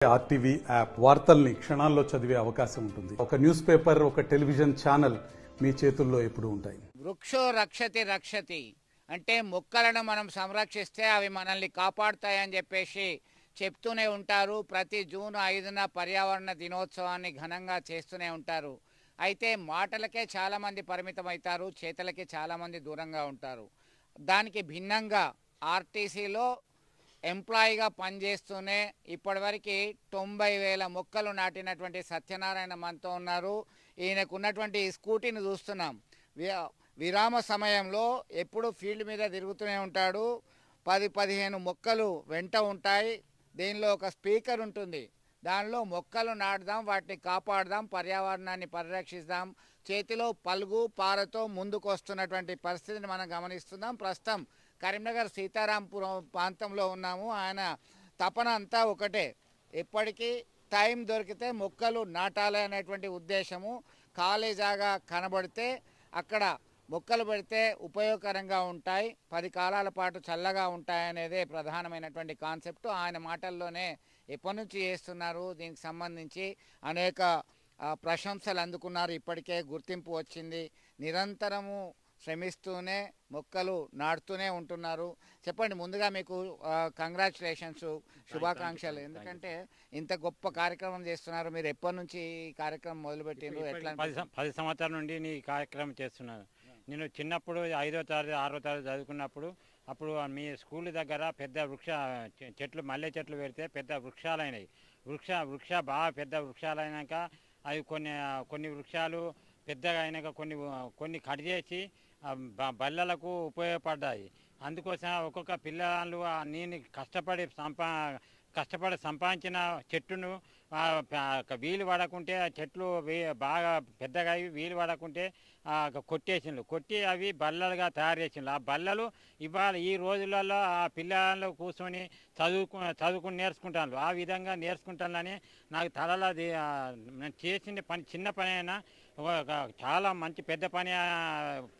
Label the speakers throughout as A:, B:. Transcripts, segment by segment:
A: RTV app వార్తల్ని క్షణాల్లో చదివే అవకాశం ఉంటుంది. ఒక న్యూస్ పేపర్, ఒక టెలివిజన్ ఛానల్ మీ చేతుల్లో ఎప్పుడూ ఉంటాయి.
B: వృక్షో రక్షతి రక్షతి అంటే మొక్కలను మనం సంరక్షిస్తే అవి మనల్ని కాపాడుతాయని చెప్పేసి చెప్తూనే ఉంటారు. ప్రతి జూన్ 5న పర్యావరణ దినోత్సవాన్ని ఘనంగా చేస్తూనే ఉంటారు. అయితే మాటలకే చాలామంది పరిమితమవుతారు, చేతలకి చాలామంది దూరంగా ఉంటారు. దానికి భిన్నంగా ఆర్టీసీలో ఎంప్లాయీగా పనిచేస్తూనే ఇప్పటివరకు 90,000 మొక్కలు నాటినటువంటి సత్యనారాయణ మనతో ఉన్నారు. ఈయనకు ఉన్నటువంటి స్కూటీని చూస్తున్నాం. విరామ సమయంలో ఎప్పుడు ఫీల్డ్ మీద తిరుగుతూనే ఉంటాడు. 10-15 మొక్కలు వెంట ఉంటాయి. దీనిలో ఒక స్పీకర్ ఉంటుంది. దానిలో మొక్కలు నాటుదాం, వాటిని కాపాడదాం, పర్యావరణాన్ని పరిరక్షిద్దాం, చేతిలో పలుగు పారతో ముందుకు వస్తున్నటువంటి పరిస్థితిని మనం గమనిస్తున్నాం. ప్రస్తుతం కరీంనగర్ సీతారాంపురం ప్రాంతంలో ఉన్నాము. ఆయన తపన అంతా ఒకటే, ఎప్పటికీ టైం దొరికితే మొక్కలు నాటాలి అనేటువంటి ఉద్దేశము. ఖాళీ జాగా కనబడితే అక్కడ మొక్కలు పెడితే ఉపయోగకరంగా ఉంటాయి, 10 కాలాల పాటు చల్లగా ఉంటాయనేదే ప్రధానమైనటువంటి కాన్సెప్ట్. ఆయన మాటల్లోనే ఎప్పటి నుంచి చేస్తున్నారు, దీనికి సంబంధించి అనేక ప్రశంసలు అందుకున్నారు. ఇప్పటికే గుర్తింపు వచ్చింది. నిరంతరము శ్రమిస్తూనే మొక్కలు నాటుతూనే ఉంటున్నారు. చెప్పండి, ముందుగా మీకు కంగ్రాచులేషన్స్, శుభాకాంక్షలు. ఎందుకంటే ఇంత గొప్ప కార్యక్రమం చేస్తున్నారు. మీరు ఎప్పటి నుంచి ఈ కార్యక్రమం మొదలుపెట్టిండ్రు? ఎట్లా?
C: 10 సంవత్సరాల నుండి ఈ కార్యక్రమం చేస్తున్నాను. నేను చిన్నప్పుడు 5వ తరగతి 6వ తరగతి చదువుకున్నప్పుడు అప్పుడు మీ స్కూల్ దగ్గర పెద్ద చెట్లు, మల్లె చెట్లు పెడితే పెద్ద వృక్షాలైనవి. వృక్ష బాగా పెద్ద వృక్షాలైనాక అవి కొన్ని వృక్షాలు పెద్దగా అయినాక కొన్ని కట్ చేసి బల్లలకు ఉపయోగపడ్డాయి. అందుకోసం ఒక్కొక్క పిల్లలు నేను కష్టపడి సంపాదించిన చెట్టును వీలు పడకుంటే ఆ చెట్లు బాగా పెద్దగా అవి వీలు పడకుంటే కొట్టి అవి బల్లలుగా తయారు చేసిండ్రు. ఆ బల్లలు ఇవాళ ఈ రోజులలో ఆ పిల్లలు కూర్చొని చదువుకుని నేర్చుకుంటాను. ఆ విధంగా నేర్చుకుంటానని నాకు తలలో చేసిన పని, చిన్న పని అయినా చాలా మంచి పెద్ద పని,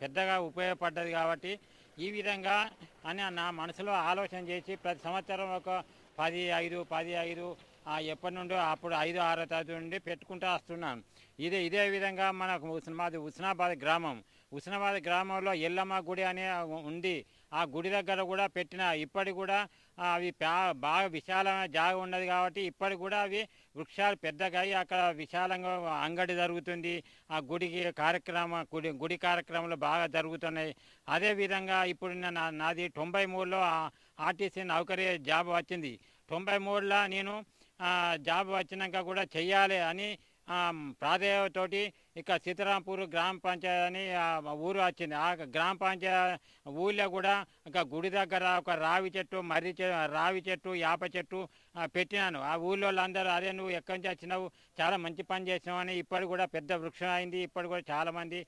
C: పెద్దగా ఉపయోగపడ్డది. కాబట్టి ఈ విధంగా అని నా మనసులో ఆలోచన చేసి ప్రతి సంవత్సరం ఒక 10-5 ఎప్పటి నుండో అప్పుడు 5-6వ తరగతి నుండి పెట్టుకుంటూ వస్తున్నాను. ఇదే విధంగా మనకు హుస్నాబాద్ గ్రామంలో ఎల్లమ్మ గుడి అనే ఉంది. ఆ గుడి దగ్గర కూడా పెట్టిన, ఇప్పటికి కూడా అవి బాగా విశాలమైన జాగా ఉన్నది కాబట్టి ఇప్పటికి కూడా అవి వృక్షాలు పెద్దగా అక్కడ విశాలంగా అంగడి జరుగుతుంది. ఆ గుడి కార్యక్రమాలు బాగా జరుగుతున్నాయి. అదేవిధంగా ఇప్పుడు నాది 93లో ఆర్టీసీ నౌకరీ జాబ్ వచ్చింది. 93లో నేను జాబ్ వచ్చినాక కూడా చెయ్యాలి అని ప్రాధాన్యతతోటి ఇక సీతారాంపూర్ గ్రామ పంచాయతీ అని ఊరు వచ్చింది. ఆ గ్రామ పంచాయతీ ఊళ్ళో కూడా ఒక గుడి దగ్గర ఒక రావి చెట్టు యాప చెట్టు పెట్టినాను. ఆ ఊళ్ళో అందరూ అదే నువ్వు ఎక్కడి నుంచి వచ్చినావు, చాలా మంచి పని చేసినావు అని ఇప్పటికి కూడా పెద్ద వృక్షం అయింది. ఇప్పటి కూడా చాలా మంది.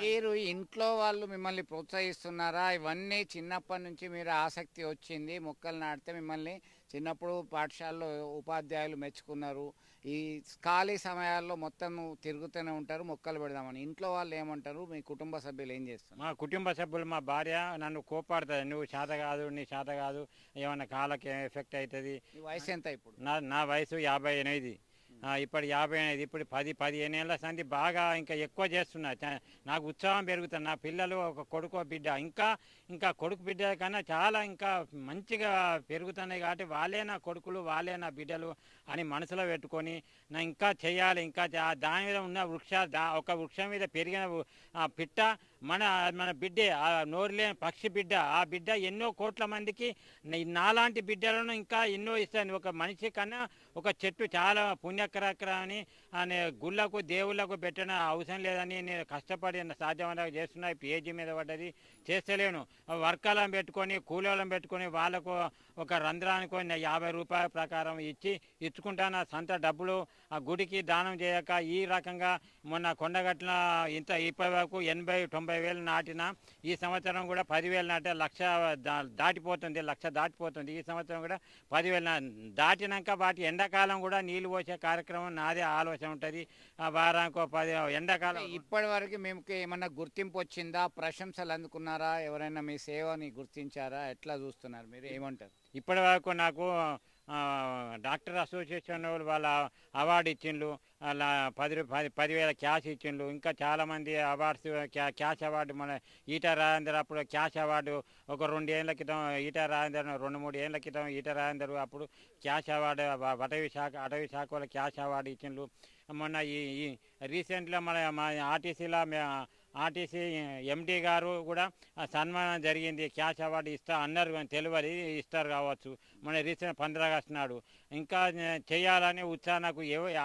B: మీరు ఇంట్లో వాళ్ళు మిమ్మల్ని ప్రోత్సహిస్తున్నారా? ఇవన్నీ చిన్నప్పటి నుంచి మీరు ఆసక్తి వచ్చింది, మొక్కలు నాటితే మిమ్మల్ని చిన్నప్పుడు పాఠశాలలో ఉపాధ్యాయులు మెచ్చుకున్నారు. ఈ ఖాళీ సమయాల్లో మొత్తం తిరుగుతూనే ఉంటారు, మొక్కలు పెడదామని. ఇంట్లో వాళ్ళు ఏమంటారు? మీ కుటుంబ సభ్యులు ఏం చేస్తారు?
C: మా కుటుంబ సభ్యులు, మా భార్య నన్ను కోపాడుతుంది, నువ్వు నీ చేత కాదు, ఏమన్నా కాళ్ళకి ఎఫెక్ట్ అవుతుంది.
B: వయసు ఎంత ఇప్పుడు?
C: నా వయసు 58. ఇప్పుడు 58. ఇప్పుడు 10-15 ఏళ్ళ సంది బాగా ఇంకా ఎక్కువ చేస్తున్నా. నాకు ఉత్సాహం పెరుగుతుంది. నా పిల్లలు ఒక కొడుకో బిడ్డ, ఇంకా కొడుకు బిడ్డ కన్నా చాలా ఇంకా మంచిగా పెరుగుతున్నాయి. కాబట్టి వాళ్ళే నా కొడుకులు, వాళ్ళే నా బిడ్డలు అని మనసులో పెట్టుకొని నా ఇంకా చేయాలి. ఇంకా దాని మీద ఉన్న ఒక వృక్షం మీద పెరిగిన పిట్ట మన బిడ్డే, ఆ నోరులేని పక్షి బిడ్డ. ఆ బిడ్డ ఎన్నో కోట్ల మందికి నాలాంటి బిడ్డలను ఇంకా ఎన్నో ఇస్తాను. ఒక మనిషి కన్నా ఒక చెట్టు చాలా పుణ్యకరని గుళ్ళకు దేవుళ్ళకు పెట్టిన అవసరం లేదని నేను కష్టపడి సాధ్యమైన చేస్తున్నా. పేజీ మీద పడ్డది, చేస్తలేను. వర్కాలను పెట్టుకొని కూలీలను పెట్టుకొని వాళ్ళకు ఒక రంధ్రానికి 50 రూపాయల ప్రకారం ఇచ్చుకుంటాను. సొంత డబ్బులు ఆ గుడికి దానం చేయక ఈ రకంగా మొన్న కొండగట్ల ఇప్పటి వరకు 80-90 వేలు నాటిన. ఈ సంవత్సరం కూడా 10,000 నాటే, 1,00,000 దాటిపోతుంది. ఈ సంవత్సరం కూడా 10,000 దాటినాక వాటి ఎండాకాలం కూడా నీళ్లు పోసే కార్యక్రమం నాదే ఆలోచన ఉంటుంది. వారానికి 10 ఎండాకాలం.
B: ఇప్పటి వరకు మేము ఏమన్నా గుర్తింపు వచ్చిందా? ప్రశంసలు అందుకున్నారా? ఎవరైనా మీ సేవని గుర్తించారా? ఎట్లా చూస్తున్నారు మీరు? ఏమంటారు?
C: ఇప్పటి వరకు నాకు డాక్టర్ అసోసియేషన్ వాళ్ళ అవార్డు ఇచ్చిండ్రు, అలా 10,000 క్యాష్ ఇచ్చిండ్రు. ఇంకా చాలామంది అవార్డ్స్ క్యాష్ అవార్డు, మన ఈటా రాజేందర్ అప్పుడు క్యాష్ అవార్డు ఒక 2 ఏళ్ల క్రితం, ఈటా రాజేందర్ 2-3 ఏళ్ల క్రితం ఈటా రాజేందర్ అప్పుడు క్యాష్ అవార్డు, అటవీ శాఖ వాళ్ళ క్యాష్ అవార్డు ఇచ్చిండ్రు. మొన్న ఈ రీసెంట్గా మన ఆర్టీసీలో ఆర్టీసీ ఎండి గారు కూడా సన్మానం జరిగింది, క్యాష్ అవార్డు అన్నారు, తెలియదు ఇస్తారు కావచ్చు మన రీసెంట్ 15 ఆగస్టు నాడు. ఇంకా చేయాలని ఉత్సాహం నాకు.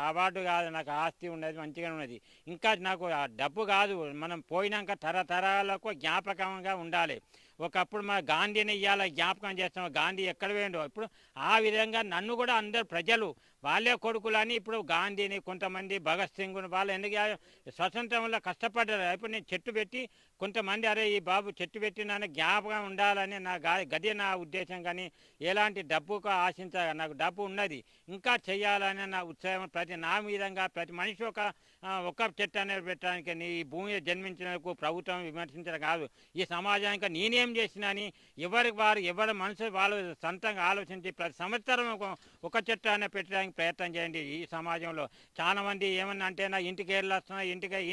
C: అవార్డు కాదు, నాకు ఆస్తి ఉన్నది, మంచిగా ఉన్నది. ఇంకా నాకు డబ్బు కాదు, మనం పోయినాక తరతరాలకు జ్ఞాపకంగా ఉండాలి. ఒకప్పుడు మన గాంధీని ఇవాళ జ్ఞాపకం చేస్తాం, గాంధీ ఎక్కడ పోయిండో. ఇప్పుడు ఆ విధంగా నన్ను కూడా అందరు ప్రజలు వాళ్ళే కొడుకులని ఇప్పుడు గాంధీని, కొంతమంది భగత్ సింగ్ను వాళ్ళు ఎందుకు స్వతంత్రంలో కష్టపడ్డారు. ఇప్పుడు నేను చెట్టు పెట్టి కొంతమంది అరే ఈ బాబు చెట్టు పెట్టిన జ్ఞాపకం ఉండాలని నా గది నా ఉద్దేశం. కానీ ఎలాంటి డబ్బుకు ఆశించ, నాకు డబ్బు ఉన్నది, ఇంకా చెయ్యాలని నా ఉత్సాహం. నా విధంగా ప్రతి మనిషి ఒక చెట్టు అనేది పెట్టడానికి, నీ భూమి జన్మించినందుకు ప్రభుత్వం విమర్శించడం కాదు, ఈ సమాజానికి నేనేం చేసినా అని ఎవరి మనసు వాళ్ళు సొంతంగా ఆలోచించి ప్రతి సంవత్సరం ఒక చెట్టు అనేది పెట్టడానికి ప్రయత్నం చేయండి. ఈ సమాజంలో చాలా మంది ఏమన్నా అంటే నా ఇంటికి ఏళ్ళు వస్తున్నా,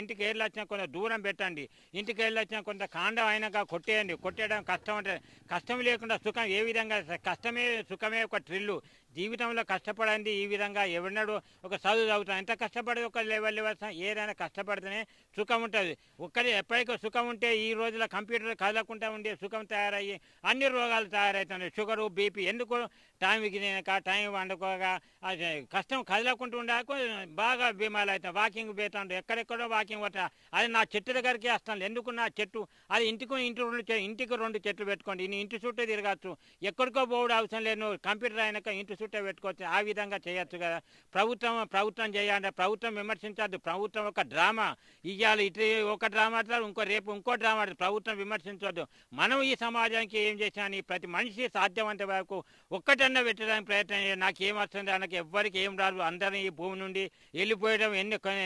C: ఇంటికి ఏళ్ళు వచ్చినా కొంత దూరం పెట్టండి, ఇంటికి ఏళ్ళు వచ్చినా కొంత కాండం అయినాక కొట్టేయండి. కొట్టేయడం కష్టం అంటే కష్టం లేకుండా సుఖం ఏ విధంగా, కష్టమే సుఖమే ఒక ట్రిల్లు. జీవితంలో కష్టపడండి. ఈ విధంగా ఎవరినాడు ఒక చదువు చదువుతాం, ఎంత కష్టపడి ఒక లెవెల్ ఏదైనా కష్టపడితేనే సుఖం ఉంటుంది. ఒక్కరి ఎప్పటికీ సుఖం ఉంటే ఈ రోజుల కంప్యూటర్ కదలకుండా ఉండే సుఖం తయారయ్యి అన్ని రోగాలు తయారవుతున్నాయి. Sugar, BP. ఎందుకు టైంకి తినక, టైం వండుకోక, కష్టం కదలకుండా ఉండాక బాగా బీమాలు అవుతాయి. వాకింగ్ పోతాడు, ఎక్కడెక్కడో వాకింగ్ పోతా. అది నా చెట్టు దగ్గరికి వస్తాను. ఎందుకు నా చెట్టు అది ఇంటికి 2 చెట్లు పెట్టుకోండి. నీ ఇంటి చుట్టూ తిరగచ్చు, ఎక్కడికో పోవడం అవసరం లేదు. కంప్యూటర్ అయినాక ఇంటి చుట్టూ పెట్టుకోవచ్చు. ఆ విధంగా చేయొచ్చు కదా. ప్రభుత్వం చేయాలి, ప్రభుత్వం విమర్శించద్దు. ప్రభుత్వం ఒక డ్రామా ఇవ్వాలి, ఇటు ఒక డ్రామా రేపు ఇంకో డ్రామా. ప్రభుత్వం విమర్శించవద్దు. మనం ఈ సమాజానికి ఏం చేశాను, ప్రతి మనిషి సాధ్యమంత వరకు ఒక్కటన్నా పెట్టడానికి ప్రయత్నం చేయాలి. నాకు ఏం వస్తుంది, నాకు ఎవ్వరికి ఏం రాదు. అందరినీ ఈ భూమి నుండి వెళ్ళిపోయడం,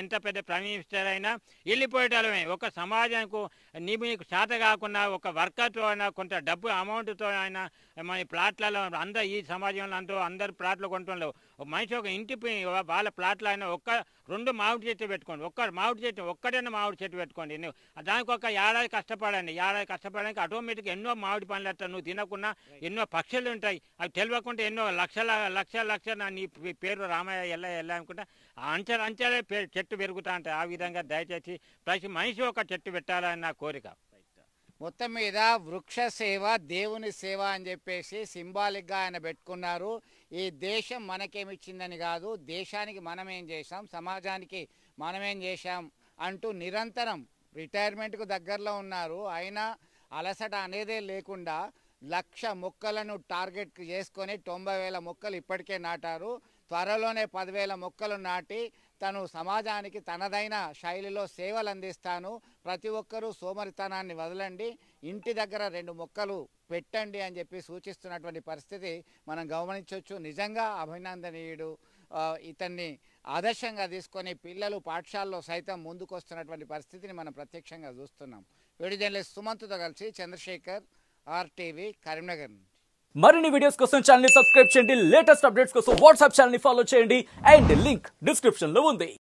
C: ఎంత పెద్ద ప్రైమ్ మినిస్టర్ అయినా వెళ్ళిపోయడమే. ఒక సమాజానికి నీకు చేత కాకుండా ఒక వర్కర్తో అయినా, కొంత డబ్బు అమౌంట్తో అయినా, మన ప్లాట్లలో ఈ సమాజంలో అందరు ప్లాట్లు కొంటున్నారు. మనిషి ఒక ఇంటి వాళ్ళ ప్లాట్లో అయినా 2 మామిడి చెట్లు పెట్టుకోండి. ఒక్కడైనా మామిడి చెట్టు పెట్టుకోండి. దానికి ఒక ఏడాది కష్టపడండి. ఏడాది కష్టపడడానికి ఆటోమేటిక్ ఎన్నో మామిడి పండ్లు వస్తాయి. నువ్వు తినకుండా ఎన్నో పక్షులు ఉంటాయి, అవి తెలియకుండా ఎన్నో లక్షల నీ పేరు రామయ్య ఎల్ల అనుకుంటా అంచెలే చెట్టు పెరుగుతా ఉంటాయి. ఆ విధంగా దయచేసి ప్రతి మనిషి ఒక చెట్టు పెట్టాలని నా కోరిక.
B: మొత్తం మీద వృక్ష సేవ దేవుని సేవ అని చెప్పేసి సింబాలిక్గా ఆయన పెట్టుకున్నారు. ఈ దేశం మనకేమిచ్చిందని కాదు, దేశానికి మనమేం చేశాం, సమాజానికి మనమేం చేశాం అంటూ నిరంతరం రిటైర్మెంట్కు దగ్గరలో ఉన్నారు. అయినా అలసట అనేదే లేకుండా 1,00,000 మొక్కలను టార్గెట్ చేసుకొని 90,000 మొక్కలు ఇప్పటికే నాటారు. త్వరలోనే 10,000 మొక్కలు నాటి తను సమాజానికి తనదైన శైలిలో సేవలు అందిస్తాను, ప్రతి ఒక్కరూ సోమరితనాన్ని వదలండి, ఇంటి దగ్గర 2 మొక్కలు పెట్టండి అని చెప్పి సూచిస్తున్నటువంటి పరిస్థితి మనం గమనించవచ్చు. నిజంగా అభినందనీయుడు. ఇతన్ని ఆదర్శంగా తీసుకొని పిల్లలు పాఠశాలలో సైతం ముందుకు వస్తున్నటువంటి పరిస్థితిని మనం ప్రత్యక్షంగా చూస్తున్నాం. వీడియో జర్నలిస్ట్ సుమంత్తో కలిసి చంద్రశేఖర్, RTV, కరీంనగర్.
D: మరిన్ని వీడియోస్ కోసం ఛానల్ ని సబ్స్క్రైబ్ చేయండి, లేటెస్ట్ అప్డేట్స్ కోసం వాట్సాప్ ఛానల్ ని ఫాలో చేయండి అండ్ లింక్ డిస్క్రిప్షన్ లో ఉంది.